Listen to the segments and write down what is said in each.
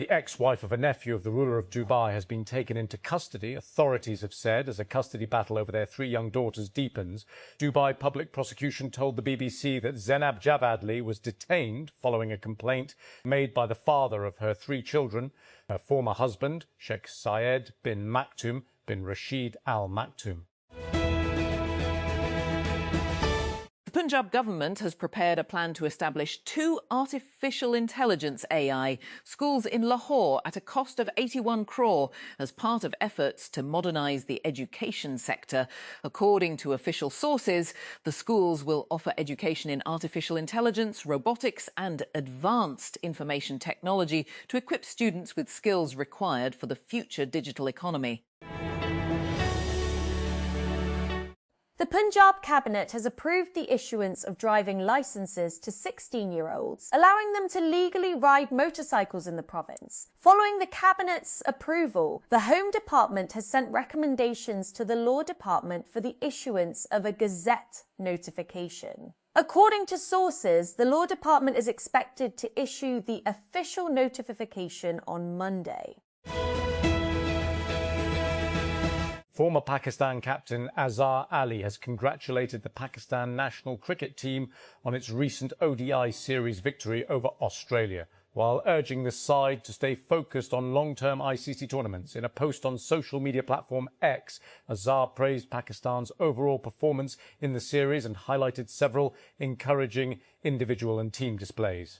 The ex-wife of a nephew of the ruler of Dubai has been taken into custody, authorities have said, as a custody battle over their 3 young daughters deepens. Dubai public prosecution told the BBC that Zainab Javadli was detained following a complaint made by the father of her 3 children, her former husband, Sheikh Zayed bin Maktoum bin Rashid Al Maktoum. The Punjab government has prepared a plan to establish 2 artificial intelligence AI schools in Lahore at a cost of 81 crore as part of efforts to modernise the education sector. According to official sources, the schools will offer education in artificial intelligence, robotics and advanced information technology to equip students with skills required for the future digital economy. The Punjab Cabinet has approved the issuance of driving licences to 16-year-olds, allowing them to legally ride motorcycles in the province. Following the Cabinet's approval, the Home Department has sent recommendations to the Law Department for the issuance of a Gazette notification. According to sources, the Law Department is expected to issue the official notification on Monday. Former Pakistan captain Azhar Ali has congratulated the Pakistan national cricket team on its recent ODI series victory over Australia, while urging the side to stay focused on long-term ICC tournaments. In a post on social media platform X, Azhar praised Pakistan's overall performance in the series and highlighted several encouraging individual and team displays.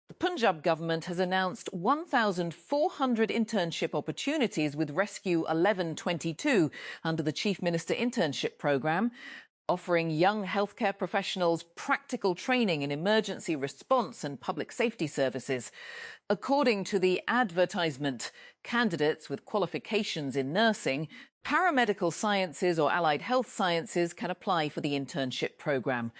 The Punjab government has announced 1,400 internship opportunities with Rescue 1122 under the Chief Minister Internship Programme, offering young healthcare professionals practical training in emergency response and public safety services. According to the advertisement, candidates with qualifications in nursing, paramedical sciences or allied health sciences can apply for the internship programme.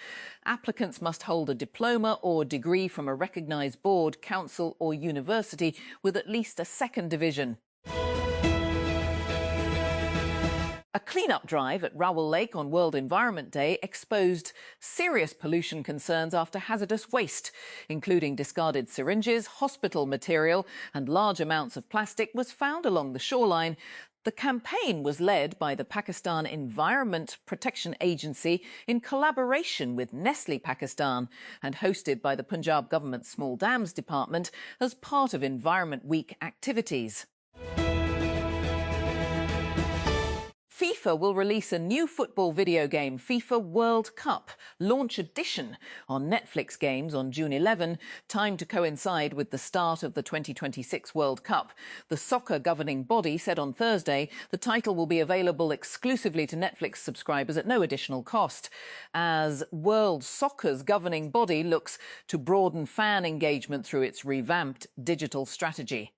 Applicants must hold a diploma or degree from a recognised board, council or university with at least a 2nd division. A clean-up drive at Rawal Lake on World Environment Day exposed serious pollution concerns after hazardous waste, including discarded syringes, hospital material and large amounts of plastic was found along the shoreline. The campaign was led by the Pakistan Environment Protection Agency in collaboration with Nestle Pakistan and hosted by the Punjab Government Small Dams Department as part of Environment Week activities. FIFA will release a new football video game, FIFA World Cup Launch Edition, on Netflix Games on June 11, timed to coincide with the start of the 2026 World Cup. The soccer governing body said on Thursday the title will be available exclusively to Netflix subscribers at no additional cost, as World Soccer's governing body looks to broaden fan engagement through its revamped digital strategy.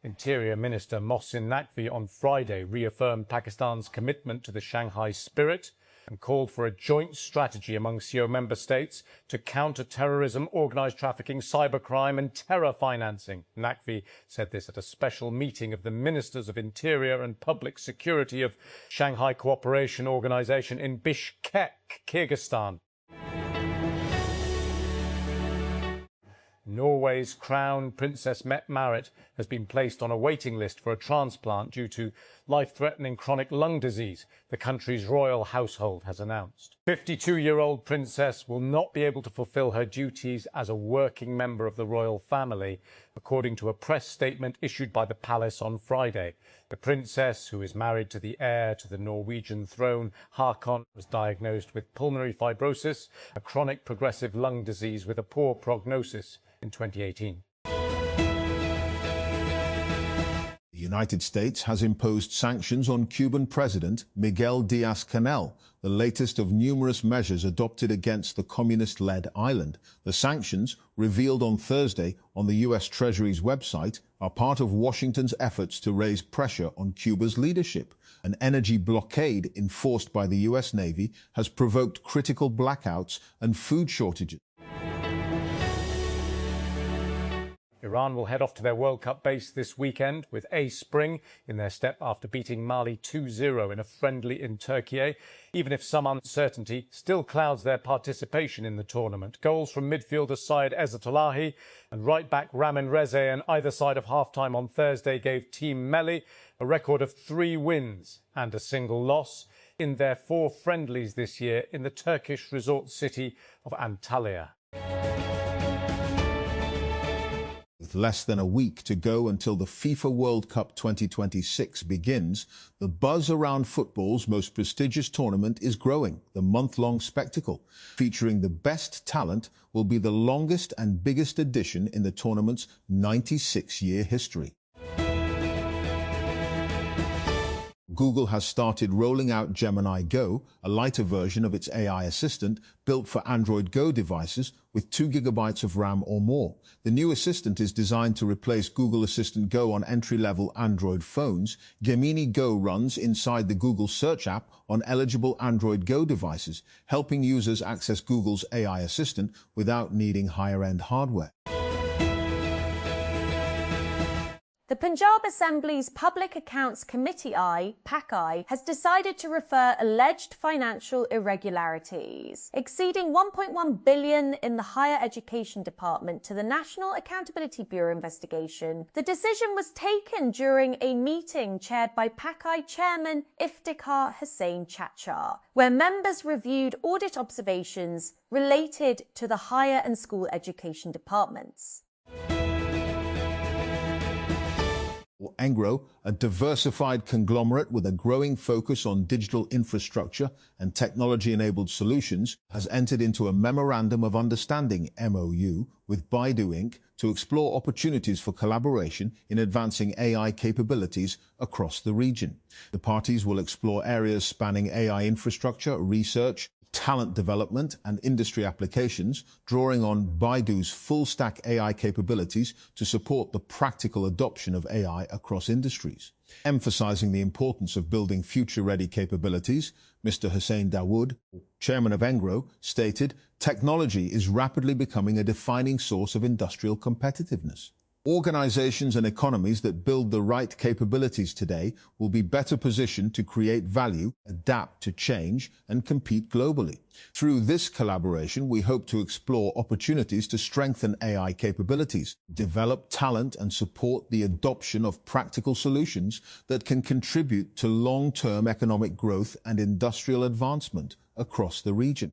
Interior Minister Mohsin Naqvi on Friday reaffirmed Pakistan's commitment to the Shanghai spirit and called for a joint strategy among CO member states to counter terrorism, organised trafficking, cybercrime and terror financing. Naqvi said this at a special meeting of the Ministers of Interior and Public Security of Shanghai Cooperation Organisation in Bishkek, Kyrgyzstan. Norway's Crown Princess Mette-Marit has been placed on a waiting list for a transplant due to life-threatening chronic lung disease, the country's royal household has announced. 52-year-old princess will not be able to fulfil her duties as a working member of the royal family, according to a press statement issued by the palace on Friday. The princess, who is married to the heir to the Norwegian throne, Haakon, was diagnosed with pulmonary fibrosis, a chronic progressive lung disease with a poor prognosis, in 2018. The United States has imposed sanctions on Cuban President Miguel Diaz-Canel, the latest of numerous measures adopted against the communist-led island. The sanctions, revealed on Thursday on the U.S. Treasury's website, are part of Washington's efforts to raise pressure on Cuba's leadership. An energy blockade enforced by the U.S. Navy has provoked critical blackouts and food shortages. Iran will head off to their World Cup base this weekend with a spring in their step after beating Mali 2-0 in a friendly in Turkey, even if some uncertainty still clouds their participation in the tournament. Goals from midfielder Syed Ezzatullahi and right-back Ramin Reze on either side of half-time on Thursday gave Team Melli a record of 3 wins and a single loss in their 4 friendlies this year in the Turkish resort city of Antalya. With less than a week to go until the FIFA World Cup 2026 begins, the buzz around football's most prestigious tournament is growing. The month-long spectacle, featuring the best talent, will be the longest and biggest edition in the tournament's 96-year history. Google has started rolling out Gemini Go, a lighter version of its AI assistant built for Android Go devices with 2 GB of RAM or more. The new assistant is designed to replace Google Assistant Go on entry-level Android phones. Gemini Go runs inside the Google Search app on eligible Android Go devices, helping users access Google's AI assistant without needing higher-end hardware. The Punjab Assembly's Public Accounts Committee PACI, has decided to refer alleged financial irregularities exceeding $1.1 billion in the Higher Education Department to the National Accountability Bureau investigation. The decision was taken during a meeting chaired by PACI Chairman Iftikhar Hussain Chachar, where members reviewed audit observations related to the higher and school education departments. Engro, a diversified conglomerate with a growing focus on digital infrastructure and technology-enabled solutions, has entered into a Memorandum of Understanding (MOU) with Baidu Inc. to explore opportunities for collaboration in advancing AI capabilities across the region. The parties will explore areas spanning AI infrastructure, research, talent development and industry applications, drawing on Baidu's full-stack AI capabilities to support the practical adoption of AI across industries. Emphasizing the importance of building future-ready capabilities, Mr. Hussain Dawood, chairman of Engro, stated, "Technology is rapidly becoming a defining source of industrial competitiveness. Organizations and economies that build the right capabilities today will be better positioned to create value, adapt to change, and compete globally. Through this collaboration, we hope to explore opportunities to strengthen AI capabilities, develop talent, and support the adoption of practical solutions that can contribute to long-term economic growth and industrial advancement across the region."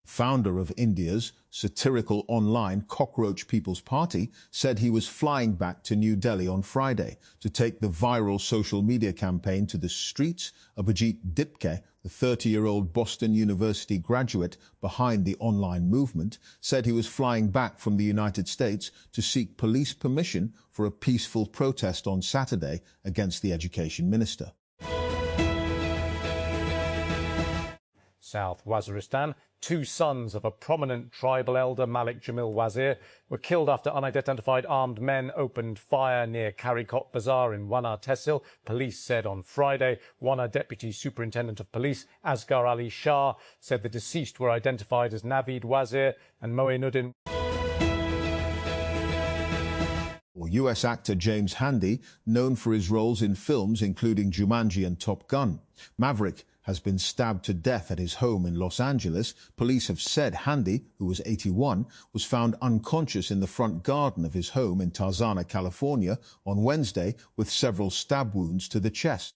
Founder of India's satirical online Cockroach People's Party, said he was flying back to New Delhi on Friday to take the viral social media campaign to the streets. Abhijit Dipke, the 30-year-old Boston University graduate behind the online movement, said he was flying back from the United States to seek police permission for a peaceful protest on Saturday against the education minister. South Waziristan, 2 sons of a prominent tribal elder, Malik Jamil Wazir, were killed after unidentified armed men opened fire near Karikot Bazaar in Wana Tehsil, police said on Friday. Wana Deputy Superintendent of Police Asghar Ali Shah said the deceased were identified as Naveed Wazir and Moinuddin. US actor James Handy, known for his roles in films including Jumanji and Top Gun. Maverick has been stabbed to death at his home in Los Angeles. Police have said Handy, who was 81, was found unconscious in the front garden of his home in Tarzana, California, on Wednesday with several stab wounds to the chest.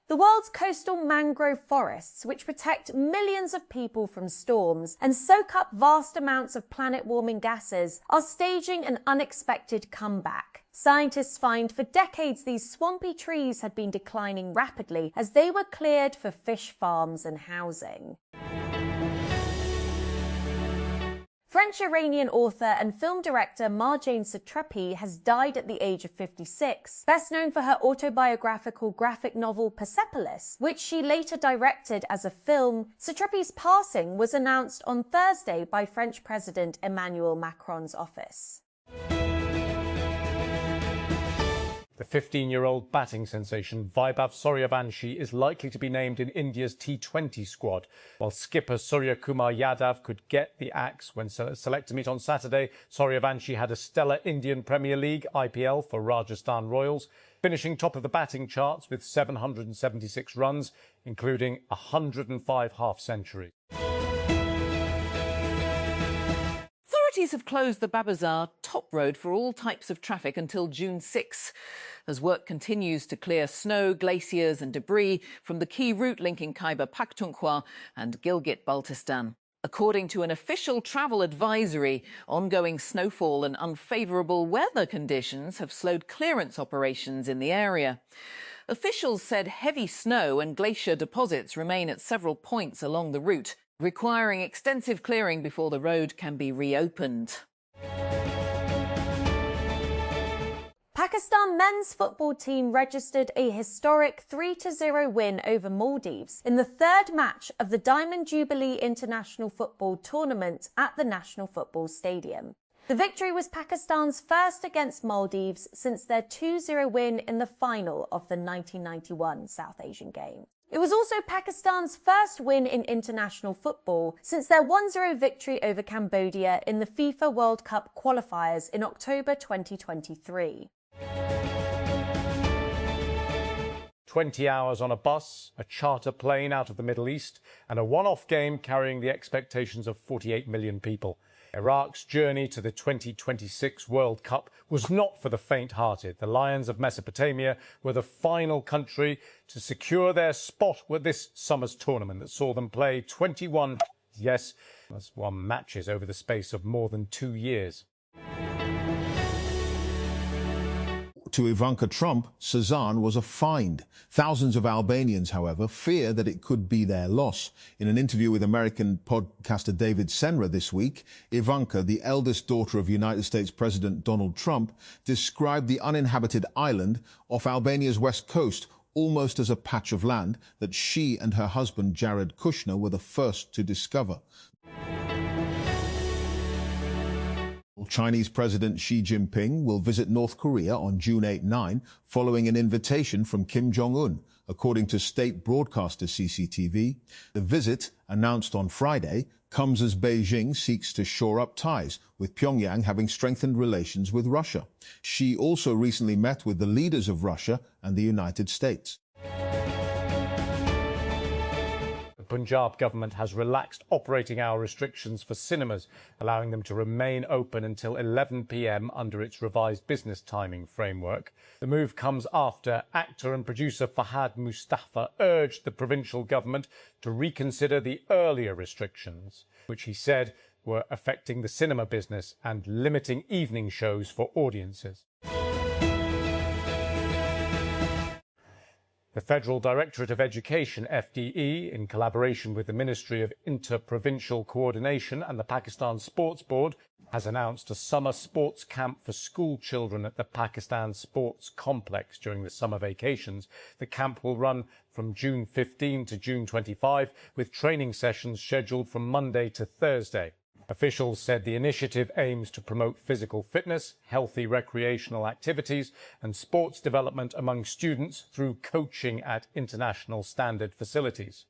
The world's coastal mangrove forests, which protect millions of people from storms and soak up vast amounts of planet-warming gases, are staging an unexpected comeback. Scientists find for decades these swampy trees had been declining rapidly as they were cleared for fish farms and housing. French-Iranian author and film director Marjane Satrapi has died at the age of 56, best known for her autobiographical graphic novel Persepolis, which she later directed as a film. Satrapi's passing was announced on Thursday by French President Emmanuel Macron's office. The 15-year-old batting sensation Vaibhav Suryavanshi is likely to be named in India's T20 squad, while skipper Surya Kumar Yadav could get the axe when select to meet on Saturday. Suryavanshi had a stellar Indian Premier League (IPL) for Rajasthan Royals, finishing top of the batting charts with 776 runs, including 105 half-centuries. Authorities have closed the Babazar top road for all types of traffic until June 6, as work continues to clear snow, glaciers and debris from the key route linking Khyber Pakhtunkhwa and Gilgit-Baltistan. According to an official travel advisory, ongoing snowfall and unfavourable weather conditions have slowed clearance operations in the area. Officials said heavy snow and glacier deposits remain at several points along the route, requiring extensive clearing before the road can be reopened. Pakistan men's football team registered a historic 3-0 win over Maldives in the third match of the Diamond Jubilee International Football Tournament at the National Football Stadium. The victory was Pakistan's first against Maldives since their 2-0 win in the final of the 1991 South Asian Games. It was also Pakistan's first win in international football since their 1-0 victory over Cambodia in the FIFA World Cup qualifiers in October 2023. 20 hours on a bus, a charter plane out of the Middle East, and a one-off game carrying the expectations of 48 million people. Iraq's journey to the 2026 World Cup was not for the faint-hearted. The Lions of Mesopotamia were the final country to secure their spot with this summer's tournament that saw them play 21 matches over the space of more than 2 years. To Ivanka Trump, Cezanne was a find. Thousands of Albanians, however, fear that it could be their loss. In an interview with American podcaster David Senra this week, Ivanka, the eldest daughter of United States President Donald Trump, described the uninhabited island off Albania's west coast almost as a patch of land that she and her husband Jared Kushner were the first to discover. Chinese President Xi Jinping will visit North Korea on June 8-9, following an invitation from Kim Jong-un. According to state broadcaster CCTV, the visit, announced on Friday, comes as Beijing seeks to shore up ties, with Pyongyang having strengthened relations with Russia. Xi also recently met with the leaders of Russia and the United States. The Punjab government has relaxed operating hour restrictions for cinemas, allowing them to remain open until 11 p.m. under its revised business timing framework. The move comes after actor and producer Fahad Mustafa urged the provincial government to reconsider the earlier restrictions, which he said were affecting the cinema business and limiting evening shows for audiences. The Federal Directorate of Education, FDE, in collaboration with the Ministry of Inter-Provincial Coordination and the Pakistan Sports Board, has announced a summer sports camp for school children at the Pakistan Sports Complex during the summer vacations. The camp will run from June 15 to June 25, with training sessions scheduled from Monday to Thursday. Officials said the initiative aims to promote physical fitness, healthy recreational activities and sports development among students through coaching at international standard facilities.